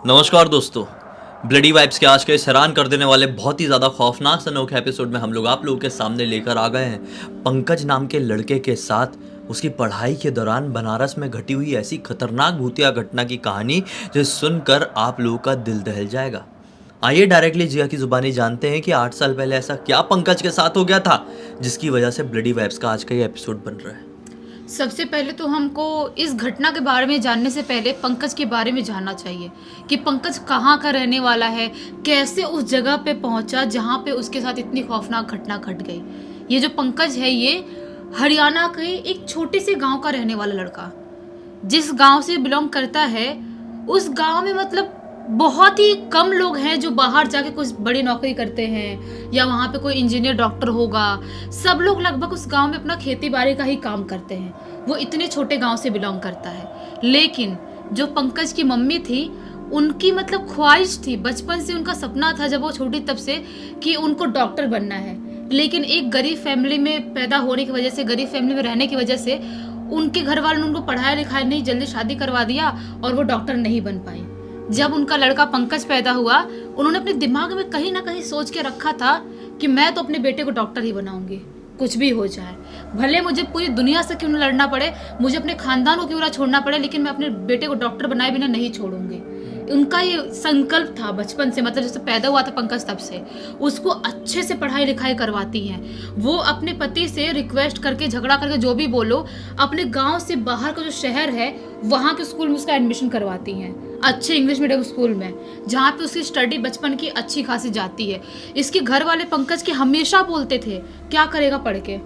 नमस्कार दोस्तों। Bloody vibes के आज के इस हैरान कर देने वाले बहुत ही ज़्यादा खौफनाक से अनोखे एपिसोड में हम लोग आप लोगों के सामने लेकर आ गए हैं पंकज नाम के लड़के के साथ उसकी पढ़ाई के दौरान बनारस में घटी हुई ऐसी खतरनाक भूतिया घटना की कहानी जो सुनकर आप लोगों का दिल दहल जाएगा। आइए डायरेक्टली जिया की जुबानी जानते हैं कि 8 साल पहले ऐसा क्या पंकज के साथ हो गया था जिसकी वजह से ब्लडी वाइब्स का आज का ये एपिसोड बन रहा है। सबसे पहले तो हमको इस घटना के बारे में जानने से पहले पंकज के बारे में जानना चाहिए कि पंकज कहाँ का रहने वाला है, कैसे उस जगह पे पहुँचा जहाँ पे उसके साथ इतनी खौफनाक घटना घट गई। ये जो पंकज है ये हरियाणा के एक छोटे से गांव का रहने वाला लड़का, जिस गांव से बिलोंग करता है उस गांव में मतलब बहुत ही कम लोग हैं जो बाहर जाके कुछ बड़ी नौकरी करते हैं या वहाँ पे कोई इंजीनियर डॉक्टर होगा। सब लोग लगभग उस गांव में अपना खेती बाड़ी का ही काम करते हैं। वो इतने छोटे गांव से बिलोंग करता है। लेकिन जो पंकज की मम्मी थी उनकी मतलब ख्वाहिश थी, बचपन से उनका सपना था जब वो छोटी तब से कि उनको डॉक्टर बनना है। लेकिन एक गरीब फैमिली में पैदा होने की वजह से, गरीब फैमिली में रहने की वजह से उनके घर वालों ने उनको पढ़ाया लिखाया नहीं, जल्दी शादी करवा दिया और वो डॉक्टर नहीं बन पाई। जब उनका लड़का पंकज पैदा हुआ उन्होंने अपने दिमाग में कहीं ना कहीं सोच के रखा था कि मैं तो अपने बेटे को डॉक्टर ही बनाऊंगी, कुछ भी हो जाए, भले मुझे पूरी दुनिया से क्यों न लड़ना पड़े, मुझे अपने खानदान को क्यों ना छोड़ना पड़े, लेकिन मैं अपने बेटे को डॉक्टर बनाए बिना नहीं छोड़ूंगी। उनका ये संकल्प था बचपन से, मतलब जब पैदा हुआ था पंकज तब से। उसको अच्छे से पढ़ाई लिखाई करवाती हैं वो, अपने पति से रिक्वेस्ट करके झगड़ा करके जो भी बोलो, अपने गांव से बाहर का जो शहर है वहाँ के स्कूल में उसका एडमिशन करवाती हैं, अच्छे इंग्लिश मीडियम स्कूल में, जहाँ पे उसकी स्टडी बचपन की अच्छी खासी जाती है। इसके घर वाले पंकज के हमेशा बोलते थे क्या करेगा पढ़ के,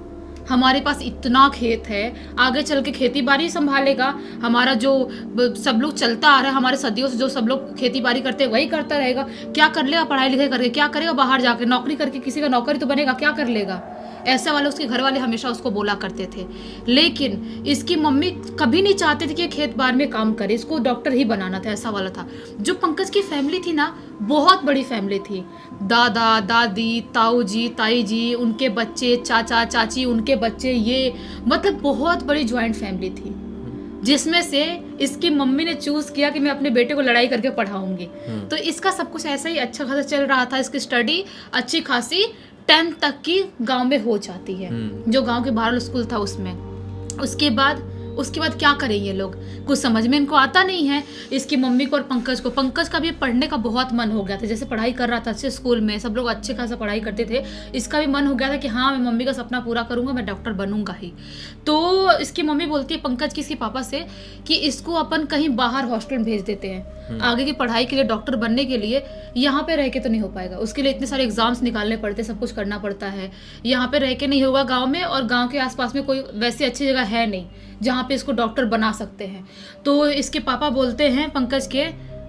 हमारे पास इतना खेत है, आगे चल के खेती बाड़ी संभालेगा, हमारा जो सब लोग चलता आ रहा है, हमारे सदियों से जो सब लोग खेती बाड़ी करते हैं वही करता रहेगा, क्या कर लेगा पढ़ाई लिखाई करके, क्या करेगा बाहर जाके नौकरी करके, किसी का नौकरी तो बनेगा, क्या कर लेगा। ऐसा वाला उसके घर वाले हमेशा उसको बोला करते थे। लेकिन इसकी मम्मी कभी नहीं चाहते थे कि खेत बाड़ में काम करे, इसको डॉक्टर ही बनाना था, ऐसा वाला था। जो पंकज की फैमिली थी ना, बहुत बड़ी फैमिली थी, दादा दादी, ताऊ जी, ताई जी, उनके बच्चे, चाचा चाची, उनके बच्चे, ये मतलब बहुत बड़ी ज्वाइंट फैमिली थी, जिसमें से इसकी मम्मी ने चूज किया कि मैं अपने बेटे को लड़ाई करके पढ़ाऊंगी। तो इसका सब कुछ ऐसा ही अच्छा खासा चल रहा था। इसकी स्टडी अच्छी खासी 10th तक की गांव में हो जाती है, जो गांव के बाहर स्कूल था उसमें। उसके बाद क्या करें ये लोग, कुछ समझ में इनको आता नहीं है। इसकी मम्मी को और पंकज का भी पढ़ने का बहुत मन हो गया था, जैसे पढ़ाई कर रहा था अच्छे स्कूल में, सब लोग अच्छे खासा पढ़ाई करते थे, इसका भी मन हो गया था कि हाँ मैं मम्मी का सपना पूरा करूंगा, मैं डॉक्टर बनूंगा ही। तो इसकी मम्मी बोलती है पंकज की, इसके पापा से, कि इसको अपन कहीं बाहर हॉस्टल में भेज देते हैं आगे की पढ़ाई के लिए, डॉक्टर बनने के लिए। यहाँ पे रह के तो नहीं हो पाएगा, उसके लिए इतने सारे एग्जाम्स निकालने पड़ते, सब कुछ करना पड़ता है, यहाँ पे रह के नहीं होगा गाँव में, और गाँव के आसपास में कोई वैसी अच्छी जगह है नहीं जहाँ पे इसको डॉक्टर बना सकते हैं। तो इसके पापा बोलते हैं पंकज के,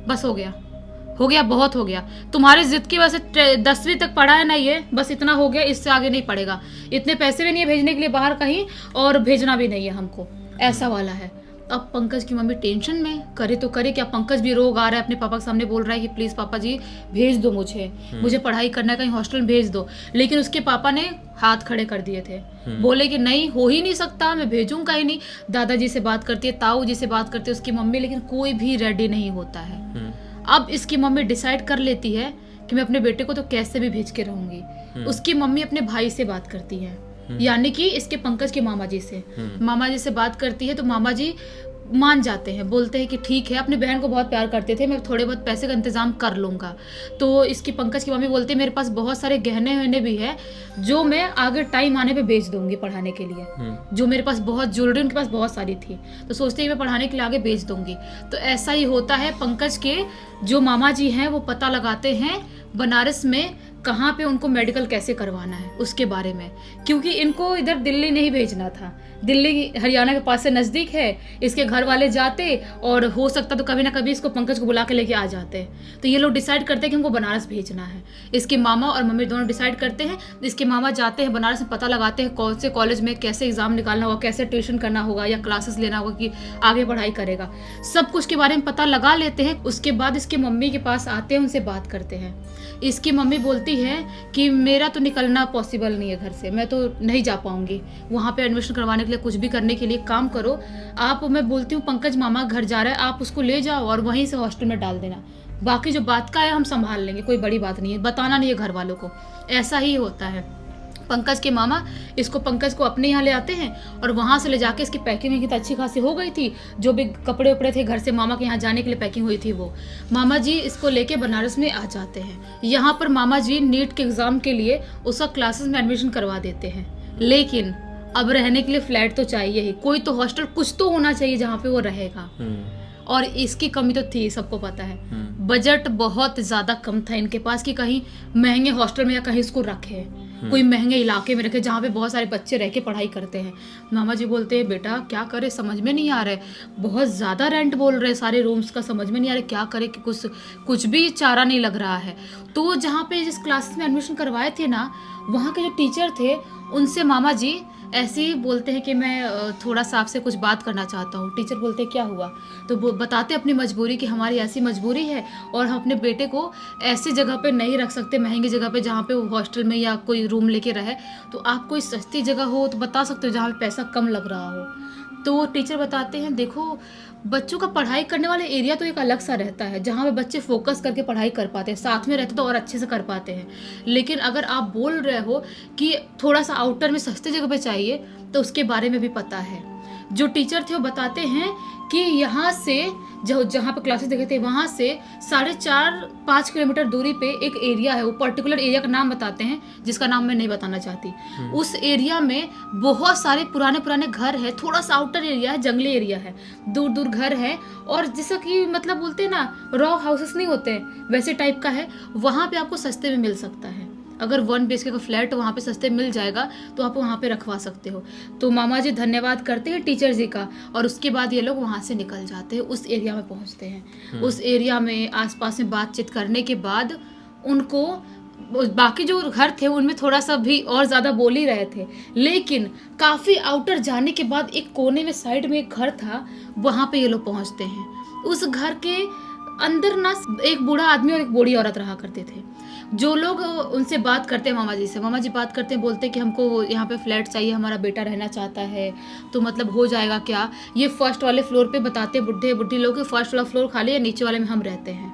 बस हो गया, बहुत हो गया, तुम्हारी जिद की वजह से 10वीं तक पढ़ा है ना, ये बस इतना हो गया, इससे आगे नहीं पढ़ेगा, इतने पैसे भी नहीं है भेजने के लिए बाहर कहीं, और भेजना भी नहीं है हमको, ऐसा वाला है। अब पंकज की मम्मी टेंशन में, करे तो करे क्या। पंकज भी रोग आ रहा है, अपने पापा के सामने बोल रहा है कि प्लीज पापा जी भेज दो मुझे पढ़ाई करना है, कहीं हॉस्टल में भेज दो। लेकिन उसके पापा ने हाथ खड़े कर दिए थे, बोले कि नहीं, हो ही नहीं सकता, मैं भेजूंगा ही नहीं। दादाजी से बात करती है, ताऊ जी से बात करती है उसकी मम्मी, लेकिन कोई भी रेडी नहीं होता है। अब इसकी मम्मी डिसाइड कर लेती है कि मैं अपने बेटे को तो कैसे भी भेज के रहूंगी। उसकी मम्मी अपने भाई से बात करती है, यानी कि इसके पंकज के मामा जी से बात करती है। तो मामा जी मान जाते हैं, बोलते हैं कि ठीक है, अपनी बहन को बहुत प्यार करते थे, मैं थोड़े बहुत पैसे का इंतजाम कर लूंगा। तो इसकी पंकज की मम्मी बोलती है मेरे पास बहुत सारे गहने वहने भी है जो मैं आगे टाइम आने पे बेच दूंगी पढ़ाने के लिए, जो मेरे पास बहुत ज्वेलरी उनके पास बहुत सारी थी, तो सोचते हैं मैं पढ़ाने के लिए आगे बेच दूंगी। तो ऐसा ही होता है, पंकज के जो मामा जी हैं वो पता लगाते हैं बनारस में कहाँ पे उनको मेडिकल कैसे करवाना है उसके बारे में, क्योंकि इनको इधर दिल्ली नहीं भेजना था, दिल्ली हरियाणा के पास से नज़दीक है। इसके घर वाले जाते और हो सकता तो कभी ना कभी इसको पंकज को बुला के लेके आ जाते। तो ये लोग डिसाइड करते हैं कि हमको बनारस भेजना है। इसके मामा और मम्मी दोनों डिसाइड करते हैं। इसके मामा जाते हैं बनारस में, पता लगाते हैं कौन से कॉलेज में कैसे एग्जाम निकालना होगा, कैसे ट्यूशन करना होगा या क्लासेस लेना होगा कि आगे पढ़ाई करेगा, सब कुछ के बारे में पता लगा लेते हैं। उसके बाद इसके मम्मी के पास आते हैं, उनसे बात करते हैं। इसकी मम्मी बोलती है कि मेरा तो निकलना पॉसिबल नहीं है घर से, मैं तो नहीं जा पाऊंगी वहाँ पे एडमिशन करवाने के लिए, कुछ भी करने के लिए। काम करो आप, मैं बोलती हूँ पंकज मामा घर जा रहा है, आप उसको ले जाओ और वहीं से हॉस्टल में डाल देना, बाकी जो बात का है हम संभाल लेंगे, कोई बड़ी बात नहीं है, बताना नहीं है घर वालों को। ऐसा ही होता है। पंकज के मामा पंकज को अपने यहाँ ले आते हैं और वहाँ से ले जाके इसकी पैकिंग तो अच्छी खासी हो गई थी, जो भी कपड़े उपड़े थे घर से मामा के यहाँ जाने के लिए पैकिंग हुई थी, वो मामा जी इसको लेके बनारस में आ जाते हैं। यहाँ पर मामा जी नीट के एग्ज़ाम के लिए उसका क्लासेस में एडमिशन करवा देते हैं। लेकिन अब रहने के लिए फ्लैट तो चाहिए ही, कोई तो हॉस्टल कुछ तो होना चाहिए जहाँ पे वो रहेगा, और इसकी कमी तो थी, सबको पता है। बजट बहुत ज़्यादा कम था इनके पास कि कहीं महंगे हॉस्टल में या कहीं इसको रखे, कोई महंगे इलाके में रखे जहाँ पे बहुत सारे बच्चे रह के पढ़ाई करते हैं। मामा जी बोलते हैं बेटा क्या करे, समझ में नहीं आ रहा है, बहुत ज़्यादा रेंट बोल रहे हैं सारे रूम्स का, समझ में नहीं आ रहा है क्या करे, कि कुछ भी चारा नहीं लग रहा है। तो जहाँ पे जिस क्लासेस में एडमिशन करवाए थे ना, वहाँ के जो टीचर थे उनसे मामा जी ऐसे ही बोलते हैं कि मैं थोड़ा सा आपसे कुछ बात करना चाहता हूँ। टीचर बोलते हैं क्या हुआ, तो वो बताते अपनी मजबूरी कि हमारी ऐसी मजबूरी है और हम अपने बेटे को ऐसी जगह पे नहीं रख सकते, महंगी जगह पे जहाँ पे वो हॉस्टल में या कोई रूम लेके रहे, तो आप कोई सस्ती जगह हो तो बता सकते हो जहाँ पे पैसा कम लग रहा हो। तो टीचर बताते हैं देखो बच्चों का पढ़ाई करने वाला एरिया तो एक अलग सा रहता है, जहाँ पे बच्चे फोकस करके पढ़ाई कर पाते हैं, साथ में रहते तो और अच्छे से कर पाते हैं। लेकिन अगर आप बोल रहे हो कि थोड़ा सा आउटर में सस्ते जगह पे चाहिए, तो उसके बारे में भी पता है। जो टीचर थे वो बताते हैं कि यहाँ से जहाँ पे क्लासेस देखे थे वहाँ से 4.5-5 किलोमीटर दूरी पे एक एरिया है, वो पर्टिकुलर एरिया का नाम बताते हैं जिसका नाम मैं नहीं बताना चाहती। उस एरिया में बहुत सारे पुराने घर है, थोड़ा सा आउटर एरिया है, जंगली एरिया है, दूर दूर घर है, और जैसा कि मतलब बोलते हैं ना रॉ हाउसेस नहीं होते वैसे टाइप का है। वहाँ पे आपको सस्ते में मिल सकता है, अगर 1 BHK का फ्लैट वहाँ पे सस्ते मिल जाएगा तो आप वहाँ पे रखवा सकते हो। तो मामा जी धन्यवाद करते हैं टीचर जी का, और उसके बाद ये लोग वहाँ से निकल जाते हैं, उस एरिया में पहुँचते हैं। उस एरिया में आसपास में बातचीत करने के बाद उनको बाकी जो घर थे उनमें थोड़ा सा भी और ज़्यादा बोल ही रहे थे, लेकिन काफ़ी आउटर जाने के बाद एक कोने में साइड में एक घर था, वहाँ पे ये लोग पहुँचते हैं। उस घर के अंदर ना एक बूढ़ा आदमी और एक बूढ़ी औरत रहा करते थे। जो लोग उनसे बात करते हैं मामा जी से, मामा जी बात करते हैं, बोलते हैं कि हमको यहाँ पे फ्लैट चाहिए, हमारा बेटा रहना चाहता है, तो मतलब हो जाएगा क्या। ये फर्स्ट वाले फ्लोर पे बताते बुढ़े बुढ़ी लोग, फर्स्ट वाला फ्लोर खाली है, नीचे वाले में हम रहते हैं,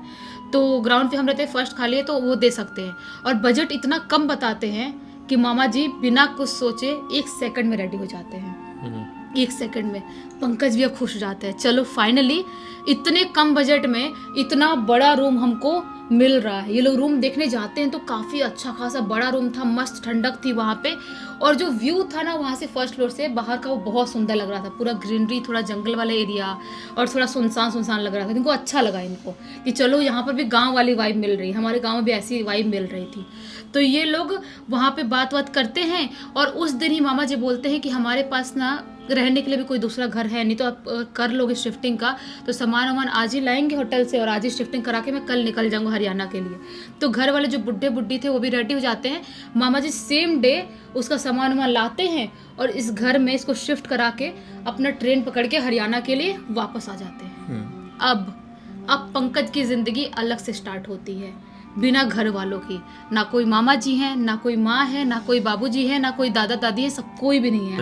तो ग्राउंड पे हम रहते हैं, फर्स्ट खाली है तो वो दे सकते हैं। और बजट इतना कम बताते हैं कि मामा जी बिना कुछ सोचे 1 सेकंड में रेडी हो जाते हैं। 1 सेकंड में पंकज भी अब खुश हो जाते हैं, चलो फाइनली इतने कम बजट में इतना बड़ा रूम हमको मिल रहा है। ये लोग रूम देखने जाते हैं तो काफ़ी अच्छा खासा बड़ा रूम था, मस्त ठंडक थी वहाँ पे, और जो व्यू था ना वहाँ से फर्स्ट फ्लोर से बाहर का वो बहुत सुंदर लग रहा था, पूरा ग्रीनरी, थोड़ा जंगल वाला एरिया और थोड़ा सुनसान लग रहा था। इनको अच्छा लगा इनको कि चलो यहाँ पर भी गाँव वाली वाइब मिल रही है, हमारे गाँव में भी ऐसी वाइब मिल रही थी। तो ये लोग वहाँ पे बात करते हैं, और उस दिन ही मामा जी बोलते हैं कि हमारे पास ना रहने के लिए भी कोई दूसरा घर है नहीं, तो आप कर लोगे शिफ्टिंग का, तो सामान आज ही लाएंगे होटल से और आज ही शिफ्टिंग करा के मैं कल निकल जाऊंगा हरियाणा के लिए। तो घर वाले जो बुढ़े बुढ़ी थे वो भी रेडी हो जाते हैं। मामा जी सेम डे उसका सामान लाते हैं और इस घर में इसको शिफ्ट करा के अपना ट्रेन पकड़ के हरियाणा के लिए वापस आ जाते हैं। अब पंकज की जिंदगी अलग से स्टार्ट होती है, बिना घर वालों की। ना कोई मामा जी हैं, ना कोई माँ है, ना कोई बाबूजी है, ना कोई दादा दादी है, सब कोई भी नहीं है।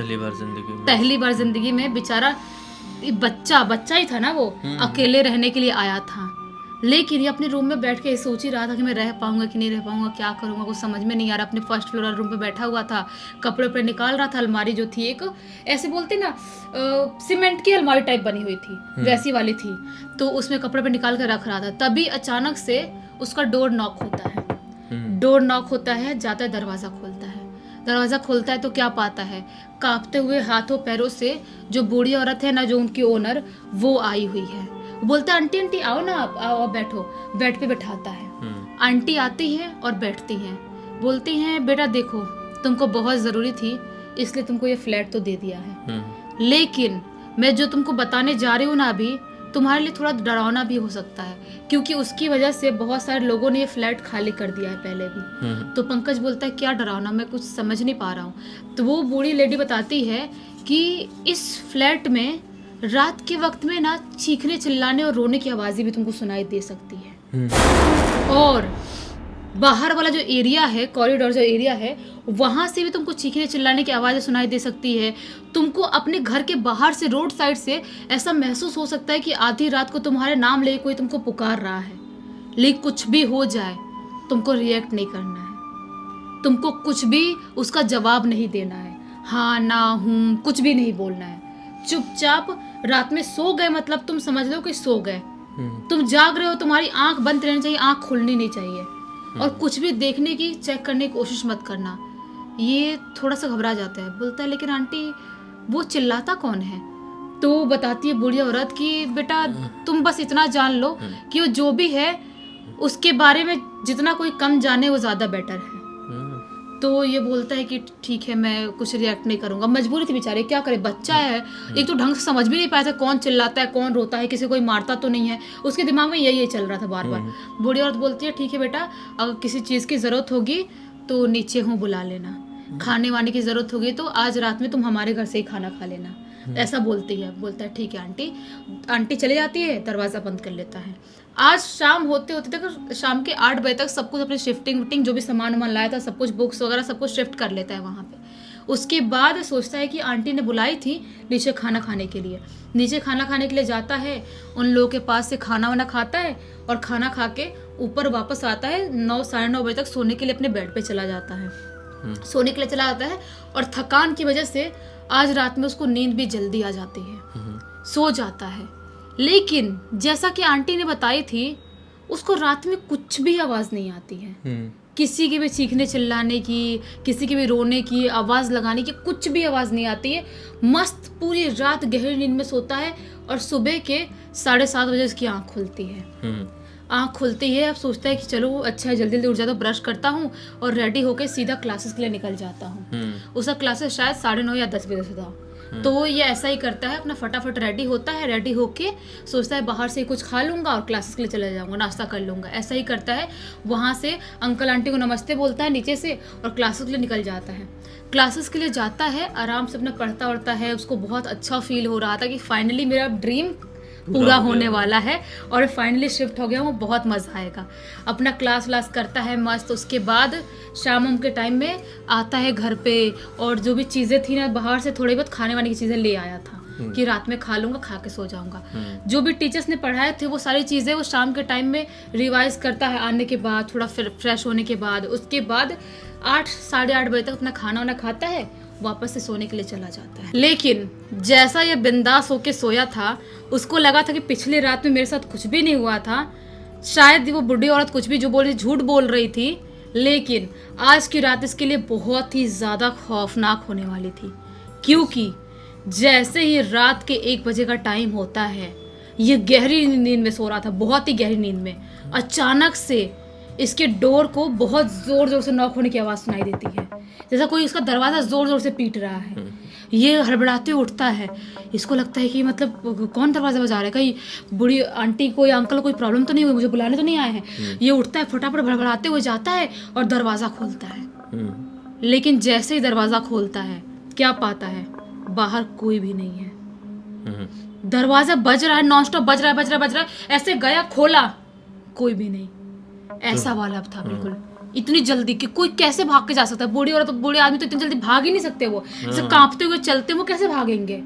पहली बार जिंदगी में बेचारा बच्चा ही था ना वो, अकेले रहने के लिए आया था। लेकिन ये अपने रूम में बैठ के सोच ही रहा था कि मैं रह पाऊंगा कि नहीं रह पाऊंगा, क्या करूंगा, कुछ समझ में नहीं आ रहा। अपने फर्स्ट फ्लोर रूम पे बैठा हुआ था, कपड़े पे निकाल रहा था। अलमारी जो थी एक ऐसे बोलते ना सीमेंट की अलमारी टाइप बनी हुई थी, वैसी वाली थी, तो उसमें कपड़े पे निकाल कर रख रहा था। तभी अचानक से उसका डोर नॉक होता है, जाता है, दरवाज़ा खोलता है तो क्या पाता है, कांपते हुए हाथों पैरों से जो बूढ़ी औरत है ना, जो उनकी ओनर, वो आई हुई है। बोलता है आंटी आओ ना, आओ बैठो। बेड पे बैठाता है। आंटी आती हैं और बैठती हैं, बोलती हैं बेटा देखो तुमको बहुत ज़रूरी थी इसलिए तुमको ये फ्लैट तो दे दिया है, लेकिन मैं जो तुमको बताने जा रही हूँ ना अभी, तुम्हारे लिए थोड़ा डरावना भी हो सकता है, क्योंकि उसकी वजह से बहुत सारे लोगों ने ये फ्लैट खाली कर दिया है पहले भी। तो पंकज बोलता है क्या डरावना, मैं कुछ समझ नहीं पा रहा हूँ। तो वो बूढ़ी लेडी बताती है कि इस फ्लैट में रात के वक्त में ना चीखने चिल्लाने और रोने की आवाज़ें भी तुमको सुनाई दे सकती है, और बाहर वाला जो एरिया है, कॉरिडोर जो एरिया है, वहाँ से भी तुमको चीखने चिल्लाने की आवाज़ें सुनाई दे सकती है। तुमको अपने घर के बाहर से, रोड साइड से ऐसा महसूस हो सकता है कि आधी रात को तुम्हारे नाम लेके कोई तुमको पुकार रहा है। लेकिन कुछ भी हो जाए, तुमको रिएक्ट नहीं करना है, तुमको कुछ भी उसका जवाब नहीं देना है, हाँ ना हूँ कुछ भी नहीं बोलना है। चुपचाप रात में सो गए मतलब तुम समझ लो कि सो गए। तुम जाग रहे हो, तुम्हारी आंख बंद रहनी चाहिए, आंख खुलनी नहीं चाहिए। और कुछ भी देखने की, चेक करने की कोशिश मत करना। ये थोड़ा सा घबरा जाता है, बोलता है लेकिन आंटी वो चिल्लाता कौन है? तो बताती है बूढ़ी औरत कि बेटा तुम बस इतना जान लो कि वो जो भी है उसके बारे में जितना कोई कम जाने वो ज़्यादा बेटर है। तो ये बोलता है कि ठीक है, मैं कुछ रिएक्ट नहीं करूंगा। मजबूरी थी बेचारे, क्या करे, बच्चा है, एक तो ढंग से समझ भी नहीं पाया था कौन चिल्लाता है, कौन रोता है, किसी कोई मारता तो नहीं है। उसके दिमाग में यही चल रहा था बार बार। बूढ़ी औरत बोलती है ठीक है बेटा, अगर किसी चीज़ की ज़रूरत होगी तो नीचे हूँ बुला लेना, खाने वाने की ज़रूरत होगी तो आज रात में तुम हमारे घर से ही खाना खा लेना, ऐसा बोलती है। बोलता है ठीक है आंटी। आंटी चली जाती है, दरवाज़ा बंद कर लेता है। आज शाम होते होते तक, शाम के 8 बजे तक सब कुछ अपनी शिफ्टिंग विफ्टिंग जो भी सामान वामान लाया था सब कुछ, बुक्स वगैरह सब कुछ शिफ्ट कर लेता है वहाँ पे। उसके बाद सोचता है कि आंटी ने बुलाई थी नीचे खाना खाने के लिए। नीचे खाना खाने के लिए जाता है, उन लोगों के पास से खाना वाना खाता है और खाना खा के ऊपर वापस आता है। 9 साढ़े 9 बजे तक सोने के लिए अपने बेड पे चला जाता है। सोने के लिए चला जाता है और थकान की वजह से आज रात में उसको नींद भी जल्दी आ जाती है, सो जाता है। लेकिन जैसा कि आंटी ने बताई थी, उसको रात में कुछ भी आवाज़ नहीं आती है। किसी की भी चीखने चिल्लाने की, किसी की भी रोने की, आवाज़ लगाने की कुछ भी आवाज़ नहीं आती है। मस्त पूरी रात गहरी नींद में सोता है और सुबह के 7:30 बजे उसकी आँख खुलती है। आँख खुलती है, अब सोचता है कि चलो अच्छा है, जल्दी जल्दी उठ जाता हूँ, ब्रश करता हूँ और रेडी होकर सीधा क्लासेस के लिए निकल जाता हूँ। उसका क्लासेस शायद 9:30 या 10 बजे से था। तो ये ऐसा ही करता है, अपना फटाफट रेडी होता है, रेडी होके सोचता है बाहर से कुछ खा लूँगा और क्लासेस के लिए चले जाऊँगा, नाश्ता कर लूँगा। ऐसा ही करता है, वहाँ से अंकल आंटी को नमस्ते बोलता है नीचे से और क्लासेस के लिए निकल जाता है। क्लासेस के लिए जाता है, आराम से अपना पढ़ता वढ़ता है। उसको बहुत अच्छा फील हो रहा था कि फाइनली मेरा ड्रीम पूरा होने वाला है और फाइनली शिफ्ट हो गया हूँ, बहुत मज़ा आएगा। अपना क्लास व्लास करता है मस्त। उसके बाद शाम के टाइम में आता है घर पे और जो भी चीज़ें थी ना, बाहर से थोड़ी बहुत खाने वाने की चीज़ें ले आया था कि रात में खा लूँगा, खा के सो जाऊँगा। जो भी टीचर्स ने पढ़ाए थे वो सारी चीज़ें वो शाम के टाइम में रिवाइज करता है, आने के बाद थोड़ा फ्रेश होने के बाद। उसके बाद 8 साढ़े 8 बजे तक अपना खाना वाना खाता है, वापस से सोने के लिए चला जाता है। लेकिन जैसा ये बिंदास होके सोया था, उसको लगा था कि पिछली रात में मेरे साथ कुछ भी नहीं हुआ था, शायद वो बुढ़ी औरत कुछ भी जो बोल रही झूठ बोल रही थी। लेकिन आज की रात इसके लिए बहुत ही ज़्यादा खौफनाक होने वाली थी, क्योंकि जैसे ही रात के 1 बजे का टाइम होता है, ये गहरी नींद में सो रहा था, बहुत ही गहरी नींद में। अचानक से इसके डोर को बहुत ज़ोर ज़ोर से नॉक होने की आवाज़ सुनाई देती है, जैसा कोई उसका दरवाज़ा ज़ोर ज़ोर से पीट रहा है। ये हड़बड़ाते उठता है, इसको लगता है कि मतलब कौन दरवाज़ा बजा रहा है, कहीं बूढ़ी आंटी को या अंकल कोई प्रॉब्लम तो नहीं हुई, मुझे बुलाने तो नहीं आए हैं। ये उठता है, फटाफट भड़बड़ाते हुए जाता है और दरवाज़ा खोलता है। लेकिन जैसे ही दरवाज़ा खोलता है, क्या पाता है, बाहर कोई भी नहीं है। दरवाज़ा बज रहा है, नॉन स्टॉप बज रहा है। ऐसे गया, खोला, कोई भी नहीं। ऐसा वाला था बिल्कुल, इतनी जल्दी कि कोई कैसे भाग के जा सकता है। बूढ़ी औरत, बूढ़े आदमी तो इतनी जल्दी भाग ही नहीं सकते, वो ऐसे कांपते हुए चलते, वो कैसे भागेंगे।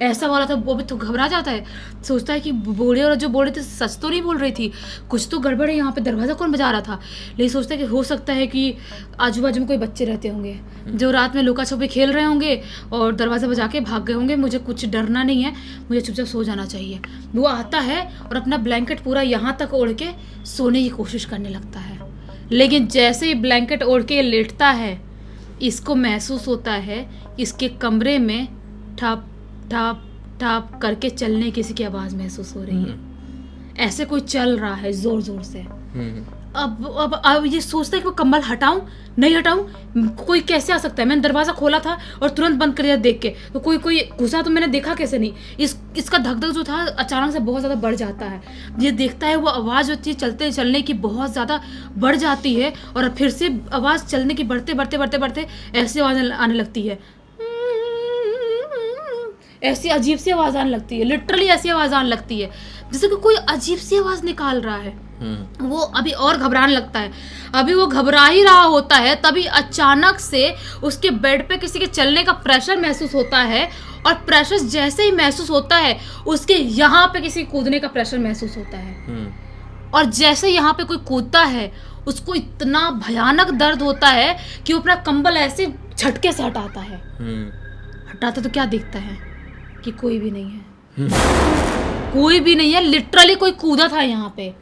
ऐसा वाला था। वो भी तो घबरा जाता है, सोचता है कि बूढ़ी औरत जो बोल रही थी सच तो नहीं बोल रही थी, कुछ तो गड़बड़ है, यहाँ पे दरवाज़ा कौन बजा रहा था। लेकिन सोचता है कि हो सकता है कि आजू बाजू में कोई बच्चे रहते होंगे जो रात में लुका छुपी खेल रहे होंगे और दरवाज़ा बजा के भाग गए होंगे। मुझे कुछ डरना नहीं है, मुझे चुपचाप सो जाना चाहिए। वो आता है और अपना ब्लैंकेट पूरा यहाँ तक ओढ़ के सोने की कोशिश करने लगता है। लेकिन जैसे ही ब्लैंकेट ओढ़ के लेटता है, इसको महसूस होता है इसके कमरे में ठप ठप ठप करके चलने किसी की आवाज़ महसूस हो रही है। ऐसे कोई चल रहा है जोर जोर से। अब ये सोचता है कि वो कंबल हटाऊं नहीं हटाऊं, कोई कैसे आ सकता है। मैंने दरवाज़ा खोला था और तुरंत बंद कर दिया देख के, तो कोई घुसा तो मैंने देखा कैसे नहीं। इसका धक धक जो था अचानक से बहुत ज़्यादा बढ़ जाता है। ये देखता है वो आवाज़ होती है चलते चलने की बहुत ज़्यादा बढ़ जाती है और फिर से आवाज़ चलने की बढ़ते बढ़ते बढ़ते बढ़ते ऐसी आवाज़ आने लगती है। ऐसी अजीब सी आवाज़ आने लगती है, लिटरली ऐसी आवाज़ आने लगती है जैसे कि कोई अजीब सी आवाज़ निकाल रहा है। वो अभी और घबराने लगता है। अभी वो घबरा ही रहा होता है, तभी अचानक से उसके बेड पे किसी के चलने का प्रेशर महसूस होता है, और प्रेशर जैसे ही महसूस होता है उसके यहाँ पे किसी कूदने का प्रेशर महसूस होता है। और जैसे यहाँ पे कोई कूदता है उसको इतना भयानक दर्द होता है कि वो अपना कंबल ऐसे झटके से हटाता है। हटाता तो क्या दिखता है कि कोई भी नहीं है। कोई भी नहीं है, लिटरली कोई कूदा था यहाँ पे,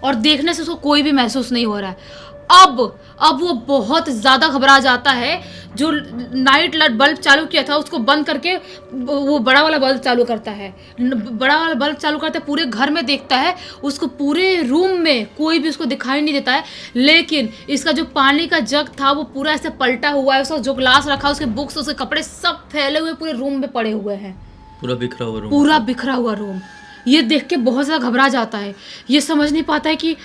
और देखने से उसको कोई भी महसूस नहीं हो रहा है। अब वो बहुत ज़्यादा घबरा जाता है। जो नाइट बल्ब चालू किया था उसको बंद करके वो बड़ा वाला बल्ब चालू करता है। बड़ा वाला बल्ब चालू करता है, पूरे घर में देखता है, उसको पूरे रूम में कोई भी उसको दिखाई नहीं देता है। लेकिन इसका जो पानी का जग था वो पूरा ऐसे पलटा हुआ है, उसका जो ग्लास रखा, उसके बुक्स, उसके कपड़े सब फैले हुए पूरे रूम में पड़े हुए हैं। पूरा बिखरा हुआ रूम। ये देख के बहुत ज़्यादा घबरा जाता है। ये समझ नहीं पाता है कि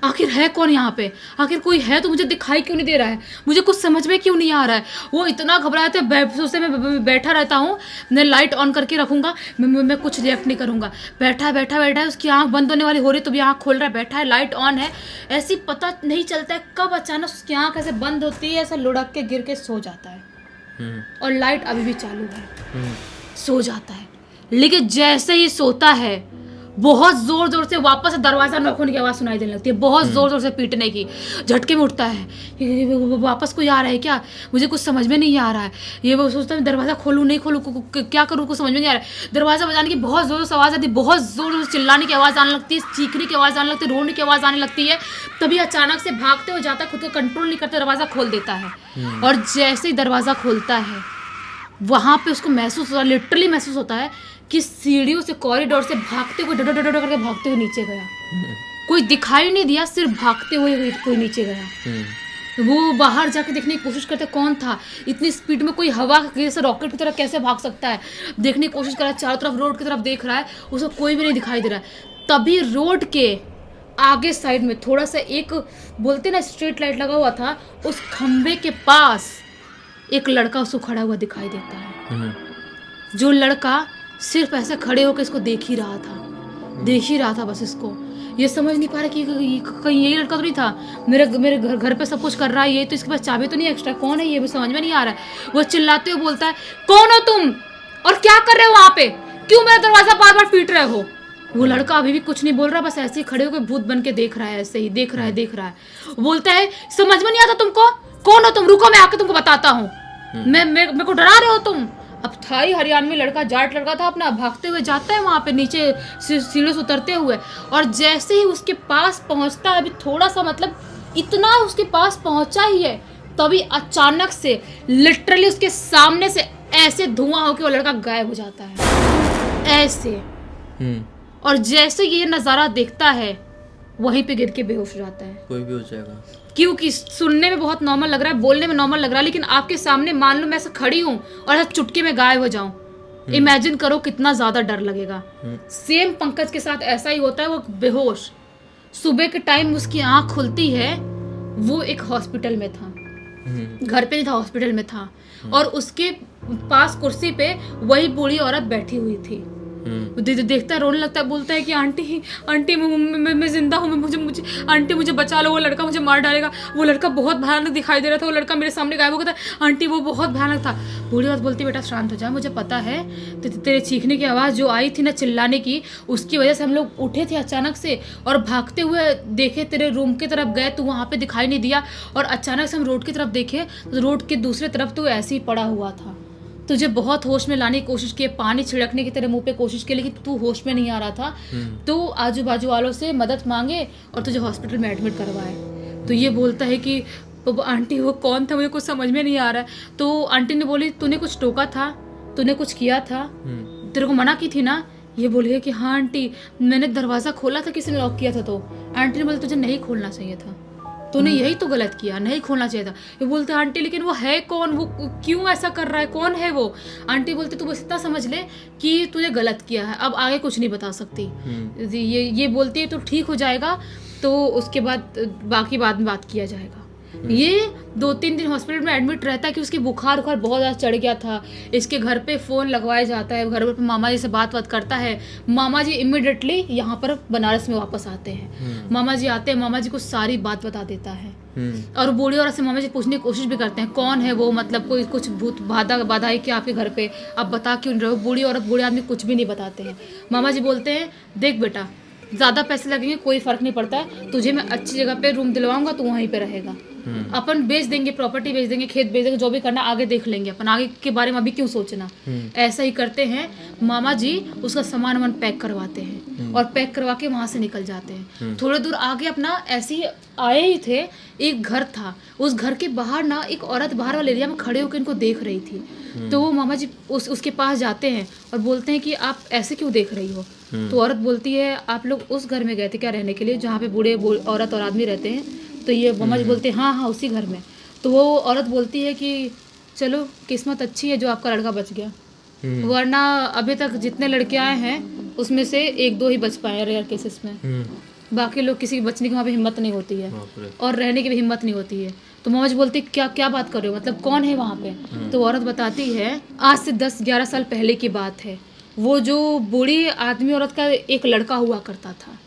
आखिर है कौन यहाँ पे, आखिर कोई है तो मुझे दिखाई क्यों नहीं दे रहा है, मुझे कुछ समझ में क्यों नहीं आ रहा है। वो इतना घबराया था, सोचते मैं बैठा रहता हूँ, मैं लाइट ऑन करके रखूँगा, मैं कुछ रिएक्ट नहीं करूँगा। बैठा है, उसकी आँख बंद होने वाली हो रही तो भी आँख खोल रहा है, बैठा है, लाइट ऑन है, ऐसी पता नहीं चलता है कब अचानक उसकी आँख ऐसे बंद होती है, ऐसा लुढ़क के गिर के सो जाता है। और लाइट अभी भी चालू है। सो जाता है, लेकिन जैसे ही सोता है बहुत जोर जोर से वापस दरवाजा नॉक होने की आवाज़ सुनाई देने लगती है, बहुत जोर जोर से पीटने की। झटके में उठता है, वापस कोई आ रहा है क्या, मुझे कुछ समझ में नहीं आ रहा है। ये वो सोचता है दरवाज़ा खोलूँ नहीं खोलूँ, क्या करूँ, कुछ समझ में नहीं आ रहा है। दरवाज़ा बजाने की बहुत जोर से आवाज़ आती है, बहुत जोर जोर से चिल्लाने की आवाज़ आने लगती है, चीखने की आवाज़ आने लगती है, रोने की आवाज़ आने लगती है। तभी अचानक से भागते हुए जाता है, खुद को कंट्रोल नहीं करते, दरवाज़ा खोल देता है। और जैसे ही दरवाज़ा खोलता है वहाँ पे उसको महसूस होता है, लिटरली महसूस होता है कि सीढ़ियों से, कॉरिडोर से भागते हुए डर करके भागते हुए नीचे गया। कोई दिखाई नहीं दिया, सिर्फ भागते हुए कोई नीचे गया। वो बाहर जाके देखने की कोशिश करता कौन था, इतनी स्पीड में कोई हवा जैसे रॉकेट की तरह कैसे भाग सकता है। देखने की कोशिश कर रहा है, चारों तरफ रोड की तरफ देख रहा है, उसको कोई भी नहीं दिखाई दे रहा है। तभी रोड के आगे साइड में थोड़ा सा एक बोलते ना स्ट्रीट लाइट लगा हुआ था, उस खंबे के पास एक लड़का उसको खड़ा हुआ दिखाई देता है। जो लड़का सिर्फ ऐसे खड़े होकर इसको देख ही रहा था बस। इसको ये समझ नहीं पा रहा कि कहीं यही लड़का तो नहीं था, मेरे घर पे सब कुछ कर रहा है ये, तो इसके पास चाबी तो नहीं एक्स्ट्रा, कौन है ये, समझ में नहीं आ रहा है। वो चिल्लाते हुए बोलता है, कौन हो तुम और क्या कर रहे हो वहाँ पे, क्यों मेरा दरवाजा बार बार पीट रहे हो। वो लड़का अभी भी कुछ नहीं बोल रहा, बस ऐसे ही खड़े होकर भूत बन के देख रहा है, ऐसे ही देख रहा है। बोलता है, समझ में नहीं आता तुमको, कौन हो तुम, रुको मैं आके तुमको बताता हूँ, मेरे को डरा रहे हो तुम। अब था ही हरियाणवी लड़का, जाट लड़का था अपना, भागते हुए जाता है वहाँ पे नीचे सीढ़ियों से उतरते हुए, और जैसे ही उसके पास पहुँचता है, अभी थोड़ा सा मतलब इतना उसके पास पहुँचा ही है, तभी अचानक से लिटरली उसके सामने से ऐसे धुआं होकर वो लड़का गायब हो जाता है ऐसे। और जैसे ये नज़ारा देखता है वहीं पे गिर के बेहोश हो जाता है। कोई भी हो जाएगा, क्योंकि सुनने में बहुत नॉर्मल लग रहा है, बोलने में नॉर्मल लग रहा है, लेकिन आपके सामने मान लो मैं ऐसे खड़ी हूँ और ऐसा चुटकी में गायब हो जाऊं, इमेजिन करो कितना ज्यादा डर लगेगा। सेम पंकज के साथ ऐसा ही होता है, वो बेहोश, सुबह के टाइम उसकी आंख खुलती है, वो एक हॉस्पिटल में था, घर पे नहीं था, हॉस्पिटल में था, और उसके पास कुर्सी पे वही बूढ़ी औरत बैठी हुई थी। देखता है, रोने लगता है, बोलता है कि आंटी मैं जिंदा हूँ, मुझे आंटी मुझे बचा लो, वो लड़का मुझे मार डालेगा। वो लड़का बहुत भयानक दिखाई दे रहा था, वो लड़का मेरे सामने गायब हो गया था, आंटी वो बहुत भयानक था। बूढ़ी औरत बोलती, बेटा शांत हो जा, मुझे पता है तेरे चीखने की आवाज़ जो आई थी ना, चिल्लाने की, उसकी वजह से हम लोग उठे थे अचानक से और भागते हुए देखे तेरे रूम की तरफ गए, तू वहाँ पे दिखाई नहीं दिया, और अचानक से हम रोड की तरफ देखे तो रोड के दूसरे तरफ तो ऐसे ही पड़ा हुआ था। तुझे बहुत होश में लाने की कोशिश की, पानी छिड़कने की तेरे मुंह पे कोशिश की, लेकिन तू होश में नहीं आ रहा था, तो आजू बाजू वालों से मदद मांगे और तुझे हॉस्पिटल में एडमिट करवाए। तो ये बोलता है कि आंटी वो कौन था, मुझे कुछ समझ में नहीं आ रहा है। तो आंटी ने बोली, तूने कुछ टोका था, तूने कुछ किया था, तेरे को मना की थी ना। ये बोलिए कि हाँ आंटी, मैंने दरवाज़ा खोला था, किसी ने लॉक किया था। तो आंटी ने बोला, तुझे नहीं खोलना चाहिए था, तूने यही तो गलत किया, नहीं खोलना चाहिए था। ये बोलते आंटी लेकिन वो है कौन, वो क्यों ऐसा कर रहा है, कौन है वो। आंटी बोलते तू बस इतना समझ ले कि तूने गलत किया है, अब आगे कुछ नहीं बता सकती। ये बोलती है तो ठीक हो जाएगा, तो उसके बाद बाकी बाद में बात किया जाएगा। ये 2-3 दिन हॉस्पिटल में एडमिट रहता है कि उसकी बुखार बहुत ज़्यादा चढ़ गया था। इसके घर पे फ़ोन लगवाया जाता है, घर पे मामा जी से बात करता है। मामा जी इमिडिएटली यहाँ पर बनारस में वापस आते हैं। मामा जी आते हैं, मामा जी को सारी बात बता देता है। और बूढ़ी औरत से मामा जी पूछने की कोशिश भी करते हैं कौन है वो, मतलब कोई कुछ भूत बाधा है क्या आपके घर पे, आप बता क्यों नहीं रहे हो। बूढ़ी औरत बूढ़े आदमी कुछ भी नहीं बताते हैं। मामा जी बोलते हैं देख बेटा, ज़्यादा पैसे लगेंगे कोई फ़र्क नहीं पड़ता है, तुझे मैं अच्छी जगह पे रूम दिलवाऊंगा, तू वहीं पे रहेगा। अपन बेच देंगे, प्रॉपर्टी बेच देंगे, खेत बेच देंगे, जो भी करना आगे देख लेंगे, अपन आगे के बारे में अभी क्यों सोचना। ऐसा ही करते हैं। मामा जी उसका सामान पैक करवाते हैं और पैक करवा के वहाँ से निकल जाते हैं। थोड़े दूर आगे अपना ऐसे ही आए ही थे, एक घर था, उस घर के बाहर ना एक औरत बाहर वाले एरिया में खड़े होकर इनको देख रही थी। तो वो मामा जी उसके पास जाते हैं और बोलते हैं कि आप ऐसे क्यों देख रही हो। तो औरत बोलती है आप लोग उस घर में गए थे क्या रहने के लिए जहाँ पे बूढ़े औरत और आदमी रहते हैं। तो ये मामा जी बोलते हैं हाँ उसी घर में। तो वो औरत बोलती है कि चलो किस्मत अच्छी है जो आपका लड़का बच गया, वरना अभी तक जितने लड़के आए हैं उसमें से 1-2 ही बच पाए रेयर केसेस में। बाकी लोग किसी बचने की वहाँ पे हिम्मत नहीं होती है और रहने की भी हिम्मत नहीं होती है। तो मामा जी बोलती क्या बात कर रहे हो, मतलब कौन है वहाँ पे। तो औरत बताती है आज से 10-11 साल पहले की बात है, वो जो बूढ़ी आदमी औरत का एक लड़का हुआ करता था,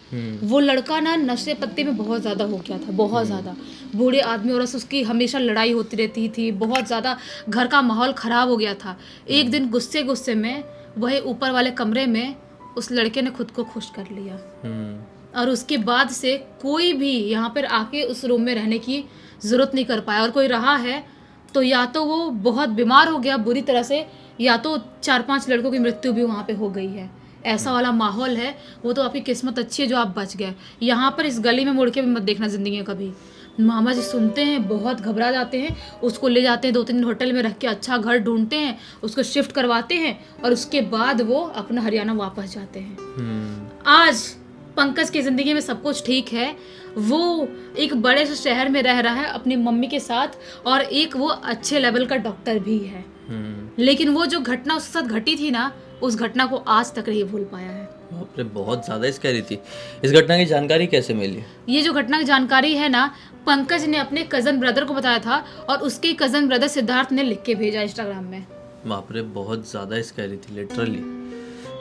वो लड़का ना नशे पत्ते में बहुत ज़्यादा हो गया था, बहुत ज़्यादा। बूढ़े आदमी औरत से उसकी हमेशा लड़ाई होती रहती थी, बहुत ज़्यादा घर का माहौल ख़राब हो गया था। एक दिन गुस्से में वही ऊपर वाले कमरे में उस लड़के ने खुद को खुश कर लिया और उसके बाद से कोई भी यहाँ पर आके उस रूम में रहने की ज़रूरत नहीं कर पाया। और कोई रहा है तो या तो वो बहुत बीमार हो गया बुरी तरह से, या तो 4-5 लड़कों की मृत्यु भी वहाँ पे हो गई है। ऐसा वाला माहौल है। वो तो आपकी किस्मत अच्छी है जो आप बच गए। यहाँ पर इस गली में मुड़ के भी मत देखना ज़िंदगी में कभी। मामा जी सुनते हैं, बहुत घबरा जाते हैं, उसको ले जाते हैं 2-3 दिन होटल में रख के अच्छा घर ढूंढते हैं, उसको शिफ्ट करवाते हैं और उसके बाद वो अपना हरियाणा वापस जाते हैं। आज पंकज की ज़िंदगी में सब कुछ ठीक है। वो एक बड़े से शहर में रह रहा है अपनी मम्मी के साथ और एक वो अच्छे लेवल का डॉक्टर भी है। लेकिन वो जो घटना उसके साथ घटी थी ना, उस घटना को आज तक नहीं भूल पाया है। बाप रे, बहुत ज़्यादा स्कैरी थी। इस घटना की जानकारी कैसे मिली? ये जो घटना की जानकारी है ना, पंकज ने अपने कज़न ब्रदर को बताया था और उसके कज़न ब्रदर सिद्धार्थ ने लिख के भेजा इंस्टाग्राम में। बाप रे, बहुत ज़्यादा स्कैरी थी लिटरली।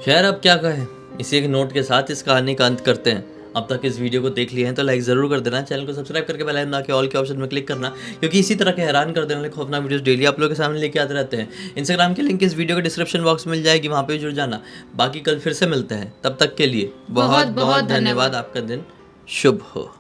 खैर अब क्या कहें, इसी एक नोट के साथ इस कहानी का अंत करते हैं। अब तक इस वीडियो को देख लिए हैं तो लाइक ज़रूर कर देना, चैनल को सब्सक्राइब करके बेल आइकन दबा के ऑल के ऑप्शन में क्लिक करना, क्योंकि इसी तरह के हैरान कर देने वाले खौफनाक वीडियोस डेली आप लोगों के सामने लेके आते रहते हैं। इंस्टाग्राम की लिंक इस वीडियो के डिस्क्रिप्शन बॉक्स में मिल जाएगी, वहाँ पे जुड़ जाना। बाकी कल फिर से मिलते हैं, तब तक के लिए बहुत बहुत धन्यवाद। आपका दिन शुभ हो।